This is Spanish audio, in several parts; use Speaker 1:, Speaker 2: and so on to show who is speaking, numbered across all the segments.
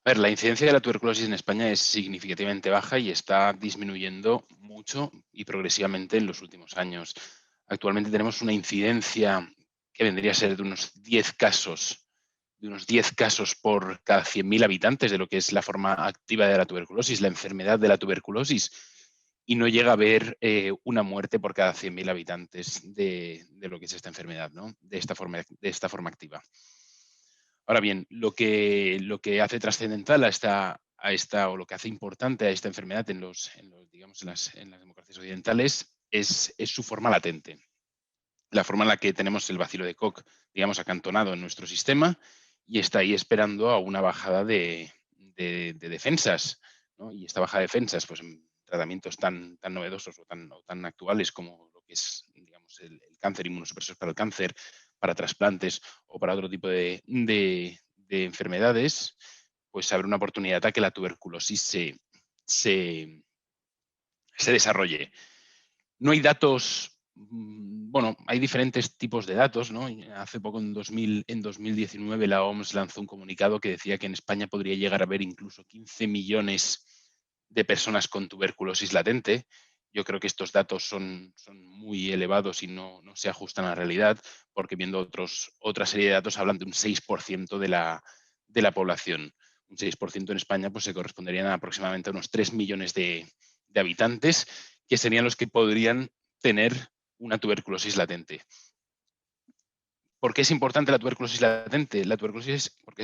Speaker 1: A ver, la incidencia de la tuberculosis en España es significativamente baja y está disminuyendo mucho y progresivamente en los últimos años. Actualmente tenemos una incidencia que vendría a ser de unos 10 casos por cada 100.000 habitantes de lo que es la forma activa de la tuberculosis, la enfermedad de la tuberculosis, y no llega a haber una muerte por cada 100.000 habitantes de lo que es esta enfermedad, ¿no? De esta forma activa. Ahora bien, lo que hace trascendental o lo que hace importante a esta enfermedad digamos, en las democracias occidentales es su forma latente. La forma en la que tenemos el bacilo de Koch, digamos, acantonado en nuestro sistema y está ahí esperando a una bajada de defensas, ¿no? Y esta bajada de defensas, pues en tratamientos tan novedosos o tan actuales como lo que es, digamos, el cáncer, inmunosupresores para el cáncer, para trasplantes o para otro tipo de enfermedades, pues abre una oportunidad a que la tuberculosis se, se desarrolle. No hay datos, bueno, hay diferentes tipos de datos, ¿no? Y hace poco, en 2019, la OMS lanzó un comunicado que decía que en España podría llegar a haber incluso 15 millones de personas con tuberculosis latente. Yo creo que estos datos son muy elevados y no se ajustan a la realidad, porque viendo otra serie de datos hablan de un 6% de la población. Un 6% en España pues, se corresponderían a aproximadamente unos 3 millones de habitantes, que serían los que podrían tener una tuberculosis latente. ¿Por qué es importante la tuberculosis latente? La tuberculosis porque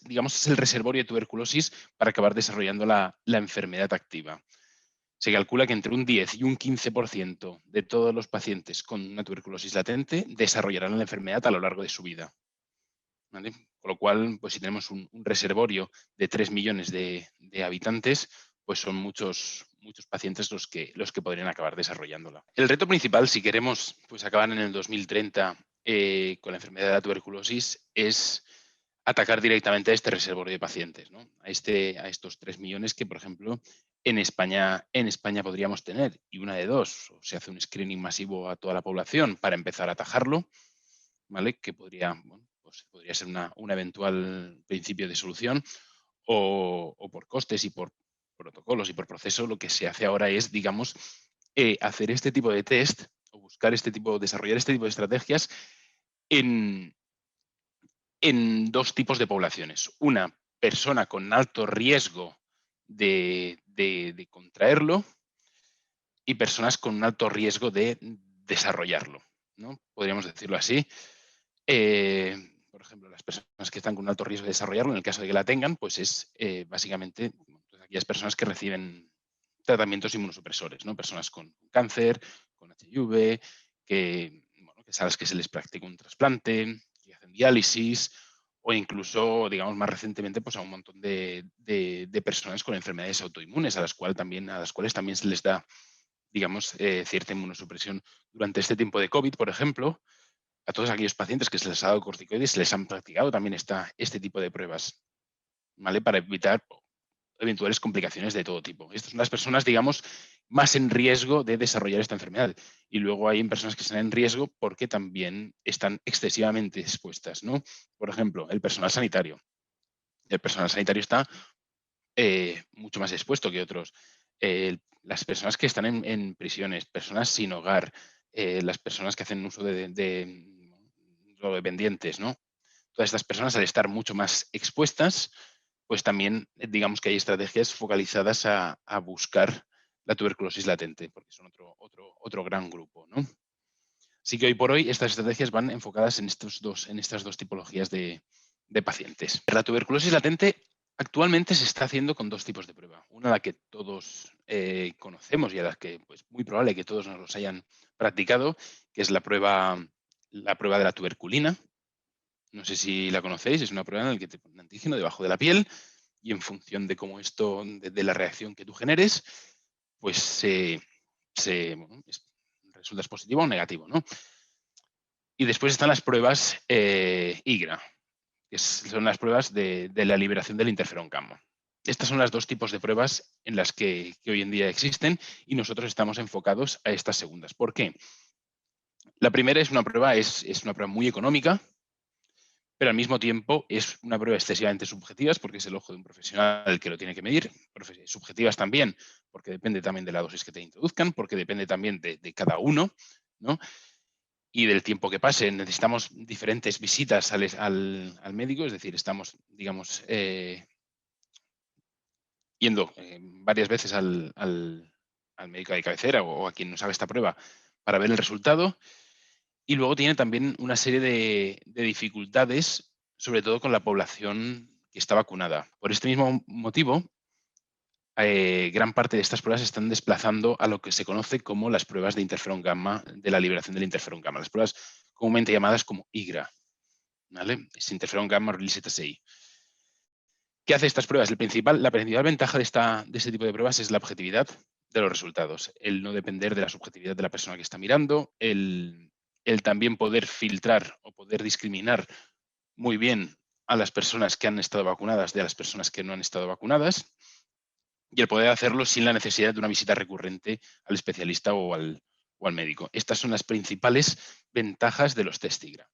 Speaker 1: digamos, es el reservorio de tuberculosis para acabar desarrollando la enfermedad activa. Se calcula que entre un 10 y un 15% de todos los pacientes con una tuberculosis latente desarrollarán la enfermedad a lo largo de su vida, ¿vale? Con lo cual, pues si tenemos un reservorio de 3 millones de habitantes, pues son muchos pacientes los que podrían acabar desarrollándola. El reto principal, si queremos pues, acabar en el 2030 con la enfermedad de la tuberculosis, es atacar directamente a este reservorio de pacientes, ¿no? A estos 3 millones que, por ejemplo, en España podríamos tener. Y una de dos, o se hace un screening masivo a toda la población para empezar a atajarlo, ¿vale? Que podría ser un eventual principio de solución, o por costes y por protocolos y por proceso, lo que se hace ahora es, digamos, hacer este tipo de test o desarrollar este tipo de estrategias en, en dos tipos de poblaciones. Una, persona con alto riesgo de contraerlo, y personas con un alto riesgo de desarrollarlo, ¿no? Podríamos decirlo así. Por ejemplo, las personas que están con un alto riesgo de desarrollarlo, en el caso de que la tengan, pues es básicamente pues, aquellas personas que reciben tratamientos inmunosupresores, ¿no? Personas con cáncer, con HIV, que sabes que se les practica un trasplante, que hacen diálisis, o incluso, digamos, más recientemente, pues a un montón de personas con enfermedades autoinmunes, a las cuales también se les da, digamos, cierta inmunosupresión. Durante este tiempo de COVID, por ejemplo, a todos aquellos pacientes que se les ha dado corticoides se les han practicado también este tipo de pruebas, ¿vale? Para evitar eventuales complicaciones de todo tipo. Estas son las personas, digamos, más en riesgo de desarrollar esta enfermedad. Y luego hay personas que están en riesgo porque también están excesivamente expuestas, ¿no? Por ejemplo, el personal sanitario. El personal sanitario está mucho más expuesto que otros. Las personas que están en prisiones, personas sin hogar, las personas que hacen uso de drogodependientes, ¿no? Todas estas personas, al estar mucho más expuestas, pues también digamos que hay estrategias focalizadas a buscar la tuberculosis latente, porque son otro gran grupo, ¿no? Así que hoy por hoy estas estrategias van enfocadas en estas dos tipologías de pacientes. La tuberculosis latente actualmente se está haciendo con dos tipos de prueba. Una, la que todos conocemos y a la que pues, muy probable que todos nos los hayan practicado, que es la prueba de la tuberculina. No sé si la conocéis, es una prueba en la que te ponen antígeno debajo de la piel y en función de cómo de la reacción que tú generes, pues resultas positivo o negativo, ¿no? Y después están las pruebas IGRA, que son las pruebas de la liberación del interferón gamma. Estas son las dos tipos de pruebas en las que hoy en día existen y nosotros estamos enfocados a estas segundas. ¿Por qué? La primera es una prueba muy económica, pero al mismo tiempo es una prueba excesivamente subjetiva porque es el ojo de un profesional el que lo tiene que medir. Subjetivas también, porque depende también de la dosis que te introduzcan, porque depende también de cada uno, ¿no? Y del tiempo que pase. Necesitamos diferentes visitas al médico, es decir, estamos, digamos, yendo varias veces al médico de cabecera o a quien nos haga esta prueba para ver el resultado. Y luego tiene también una serie de dificultades, sobre todo con la población que está vacunada. Por este mismo motivo, gran parte de estas pruebas se están desplazando a lo que se conoce como las pruebas de interferón gamma, de la liberación del interferón gamma, las pruebas comúnmente llamadas como IGRA, ¿vale? Es interferón gamma release assay. ¿Qué hace estas pruebas? La principal ventaja de este tipo de pruebas es la objetividad de los resultados, el no depender de la subjetividad de la persona que está mirando, el también poder filtrar o poder discriminar muy bien a las personas que han estado vacunadas de las personas que no han estado vacunadas y el poder hacerlo sin la necesidad de una visita recurrente al especialista o al médico. Estas son las principales ventajas de los test IGRA.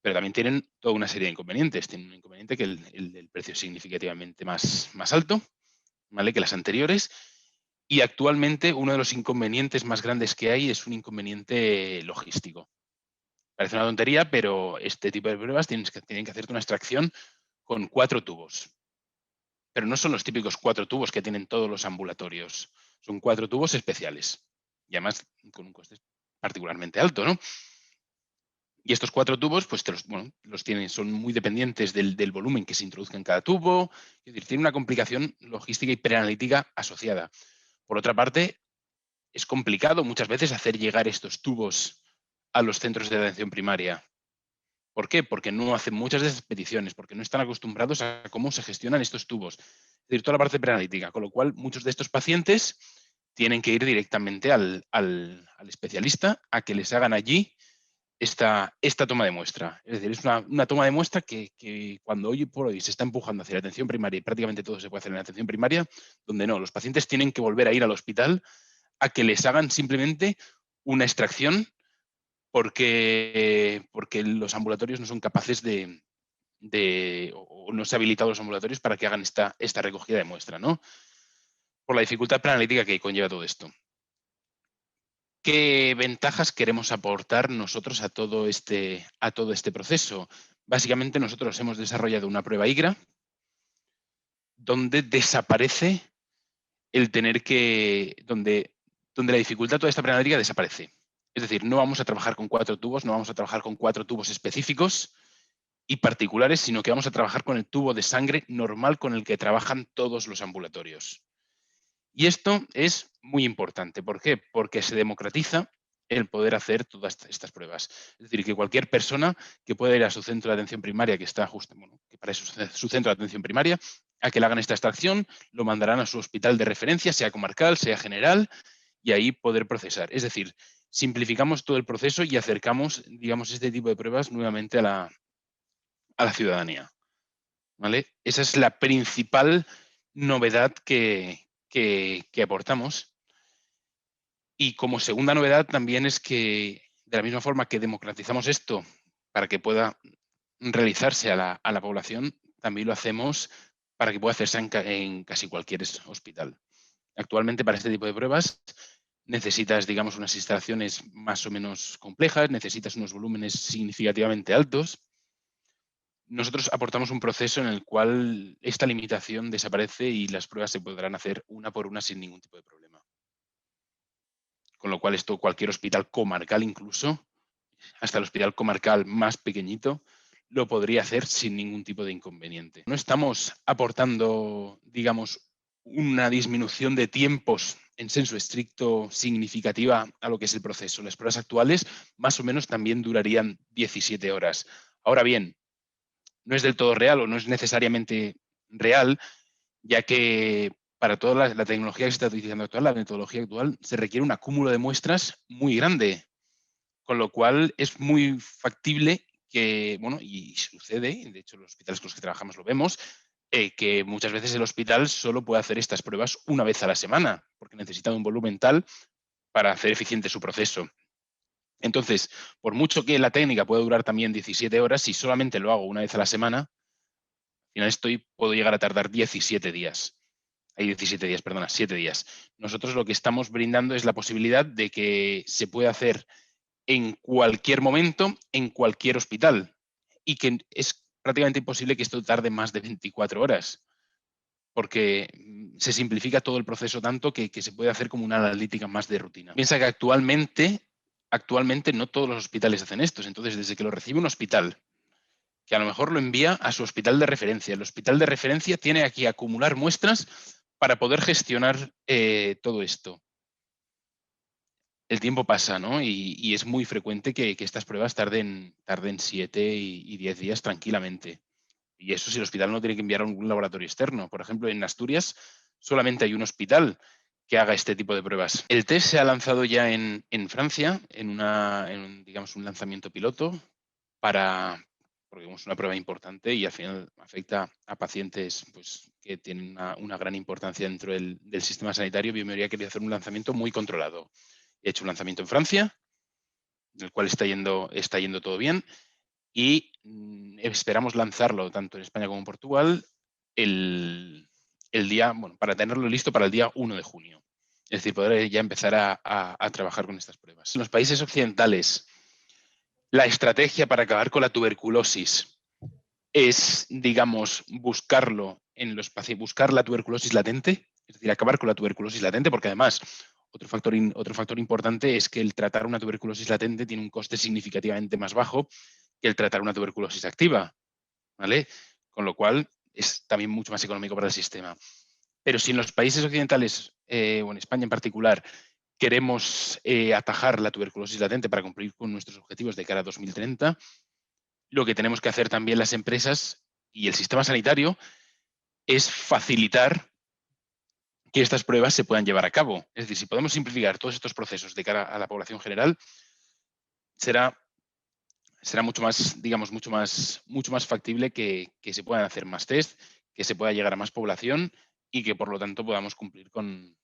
Speaker 1: Pero también tienen toda una serie de inconvenientes. Tienen un inconveniente que el precio es significativamente más alto, ¿vale?, que las anteriores. Y actualmente uno de los inconvenientes más grandes que hay es un inconveniente logístico. Parece una tontería, pero este tipo de pruebas tienen que hacerte una extracción con 4 tubos. Pero no son los típicos 4 tubos que tienen todos los ambulatorios. Son 4 tubos especiales. Y además con un coste particularmente alto, ¿no? Y estos 4 tubos, pues son muy dependientes del volumen que se introduzca en cada tubo. Es decir, tiene una complicación logística y preanalítica asociada. Por otra parte, es complicado muchas veces hacer llegar estos tubos a los centros de atención primaria. ¿Por qué? Porque no hacen muchas de esas peticiones, porque no están acostumbrados a cómo se gestionan estos tubos. Es decir, toda la parte preanalítica, con lo cual muchos de estos pacientes tienen que ir directamente al especialista a que les hagan allí esta toma de muestra. Es decir, es una toma de muestra que cuando hoy por hoy se está empujando hacia la atención primaria y prácticamente todo se puede hacer en la atención primaria, donde no, los pacientes tienen que volver a ir al hospital a que les hagan simplemente una extracción porque los ambulatorios no son capaces o no se han habilitado los ambulatorios para que hagan esta recogida de muestra, ¿no? Por la dificultad preanalítica que conlleva todo esto. ¿Qué ventajas queremos aportar nosotros a todo este proceso? Básicamente nosotros hemos desarrollado una prueba IGRA donde desaparece el tener que, donde la dificultad toda esta preanalítica desaparece. Es decir, no vamos a trabajar con 4 tubos, no vamos a trabajar con 4 tubos específicos y particulares, sino que vamos a trabajar con el tubo de sangre normal con el que trabajan todos los ambulatorios. Y esto es muy importante. ¿Por qué? Porque se democratiza el poder hacer todas estas pruebas. Es decir, que cualquier persona que pueda ir a su centro de atención primaria, que está justo, que para eso es su centro de atención primaria, a que le hagan esta extracción, lo mandarán a su hospital de referencia, sea comarcal, sea general, y ahí poder procesar. Es decir, simplificamos todo el proceso y acercamos, digamos, este tipo de pruebas nuevamente a la ciudadanía, ¿vale? Esa es la principal novedad que aportamos. Y como segunda novedad también es que, de la misma forma que democratizamos esto para que pueda realizarse a la población, también lo hacemos para que pueda hacerse en casi cualquier hospital. Actualmente, para este tipo de pruebas, necesitas, digamos, unas instalaciones más o menos complejas, necesitas unos volúmenes significativamente altos. Nosotros aportamos un proceso en el cual esta limitación desaparece y las pruebas se podrán hacer una por una sin ningún tipo de problema. Con lo cual esto cualquier hospital comarcal incluso, hasta el hospital comarcal más pequeñito, lo podría hacer sin ningún tipo de inconveniente. No estamos aportando, digamos, una disminución de tiempos en senso estricto significativa a lo que es el proceso. Las pruebas actuales más o menos también durarían 17 horas. Ahora bien, no es del todo real o no es necesariamente real, ya que para toda la tecnología que se está utilizando actual, la metodología actual, se requiere un acúmulo de muestras muy grande, con lo cual es muy factible que, bueno, y sucede, de hecho los hospitales con los que trabajamos lo vemos, que muchas veces el hospital solo puede hacer estas pruebas una vez a la semana, porque necesita un volumen tal para hacer eficiente su proceso. Entonces, por mucho que la técnica pueda durar también 17 horas, si solamente lo hago una vez a la semana, al final puedo llegar a tardar 17 días. Hay 17 días, perdona, 7 días. Nosotros lo que estamos brindando es la posibilidad de que se pueda hacer en cualquier momento, en cualquier hospital, y que es prácticamente imposible que esto tarde más de 24 horas, porque se simplifica todo el proceso tanto que se puede hacer como una analítica más de rutina. Piensa que actualmente no todos los hospitales hacen esto. Entonces, desde que lo recibe un hospital, que a lo mejor lo envía a su hospital de referencia, el hospital de referencia tiene aquí acumular muestras para poder gestionar todo esto. El tiempo pasa, ¿no? Y es muy frecuente que estas pruebas tarden 7 y 10 días tranquilamente. Y eso si el hospital no tiene que enviar a un laboratorio externo. Por ejemplo, en Asturias solamente hay un hospital que haga este tipo de pruebas. El test se ha lanzado ya en Francia, digamos, un lanzamiento piloto, porque es una prueba importante y al final afecta a pacientes pues, que tienen una gran importancia dentro del sistema sanitario. Biomemoria quería hacer un lanzamiento muy controlado. He hecho un lanzamiento en Francia, en el cual está yendo todo bien, y esperamos lanzarlo tanto en España como en Portugal el día, bueno, para tenerlo listo para el día 1 de junio. Es decir, poder ya empezar a trabajar con estas pruebas. En los países occidentales, la estrategia para acabar con la tuberculosis es, digamos, buscar la tuberculosis latente, es decir, acabar con la tuberculosis latente, porque además otro factor importante es que el tratar una tuberculosis latente tiene un coste significativamente más bajo que el tratar una tuberculosis activa, ¿vale? Con lo cual es también mucho más económico para el sistema. Pero si en los países occidentales, o en España en particular, queremos atajar la tuberculosis latente para cumplir con nuestros objetivos de cara a 2030, lo que tenemos que hacer también las empresas y el sistema sanitario es facilitar que estas pruebas se puedan llevar a cabo. Es decir, si podemos simplificar todos estos procesos de cara a la población general, será mucho más, digamos, mucho más factible que se puedan hacer más test, que se pueda llegar a más población y que por lo tanto podamos cumplir con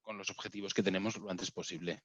Speaker 1: los objetivos que tenemos lo antes posible.